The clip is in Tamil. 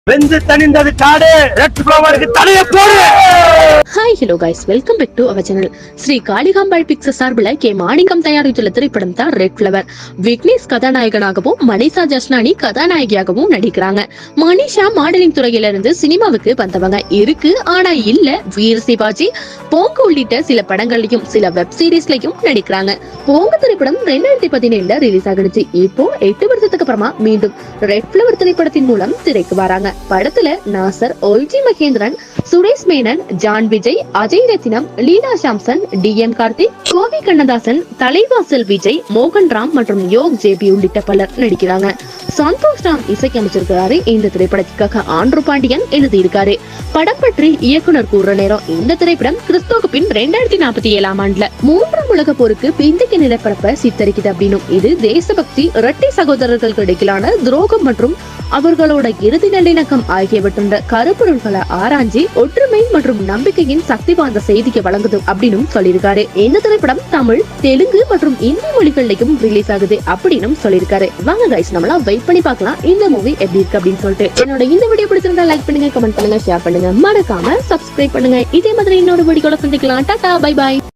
வெந்து தணிந்தது காடு ரெட் ஃப்ளவருக்கு தலைய போடு. Hi hello guys, welcome back to our channel. Sri Kalikambal pictures சார்பில் கே மாணிக்கம் தயாரித்துள்ள திரைப்படம் தான் ரெட் ஃப்ளவர். விக்னேஷ் கதாநாயகனாகவும் மனிஷா ஜஸ்னானி கதாநாயகியாகவும் நடிக்கிறாங்க. மனிஷா மாடலிங் துறையிலிருந்து சினிமாவுக்கு வந்தவங்க இருக்கு, ஆனா இல்ல வீர சிவாஜி, போங்க உள்ளிட்ட சில படங்கள்லயும் சில வெப் சீரிஸ்லயும் நடிக்கிறாங்க. போங்க திரைப்படம் 2017 ரிலீஸ் ஆகிடுச்சு. இப்போ 8 வருஷத்துக்கு அப்புறமா மீண்டும் ரெட் ஃப்ளவர் திரைப்படத்தின் மூலம் திரைக்கு வராங்க. படத்துல நாசர், ஒல்ஜி மகேந்திரன், சுரேஷ் மேனன், ஜான் விஜய், அஜய் ரத்தினம், லீலா சாம்சன், DM கார்த்திக், கோவி கண்ணதாசன், தலைவாசல் விஜய், மோகன் ராம் மற்றும் யோக் ஜேபி உள்ளிட்ட பலர் நடிக்கிறாங்க. சந்தோஷ் ராம் இசையமைச்சிருக்கிறாரு. இந்த திரைப்படத்திற்காக ஆண்ட்ரு பாண்டியன் எழுதியிருக்காரு. படம் பற்றி இயக்குனர் கூறுற நேரம், இந்த திரைப்படம் கிறிஸ்துவுக்கு பின் 2047 ஆண்டுல 3ஆம் உலக போருக்கு பிந்தைய நிலப்பரப்ப சித்தரிக்குது அப்படின்னும், இது தேசபக்தி, இரட்டை சகோதரர்களுக்கு இடையிலான துரோகம் மற்றும் அவர்களோட இறுதி நல்லிணக்கம் ஆகியவற்றுள்ள கருப்பொருள்களை ஆராய்ச்சி ஒற்றுமை மற்றும் நம்பிக்கையின் சக்தி வாய்ந்த செய்தியை வழங்குது அப்படின்னு சொல்லியிருக்காரு. இந்த திரைப்படம் தமிழ், தெலுங்கு மற்றும் இந்தி மொழிகள்லயும் ரிலீஸ் ஆகுது அப்படின்னு சொல்லியிருக்காரு. வாங்க கைஸ், நம்மளாம் வெயிட் பண்ணி பார்க்கலாம் இந்த மூவி எப்படி இருக்கு அப்படின்னு சொல்லிட்டு. என்னோட இந்த வீடியோ பிடிச்சிருந்தா லைக் பண்ணுங்க, கமெண்ட் பண்ணுங்க, ஷேர் பண்ணுங்க, மறக்காம சப்ஸ்கிரைப் பண்ணுங்க. இதே மாதிரி இன்னொரு வீடியோல சந்திக்கலாம். Tata, bye bye.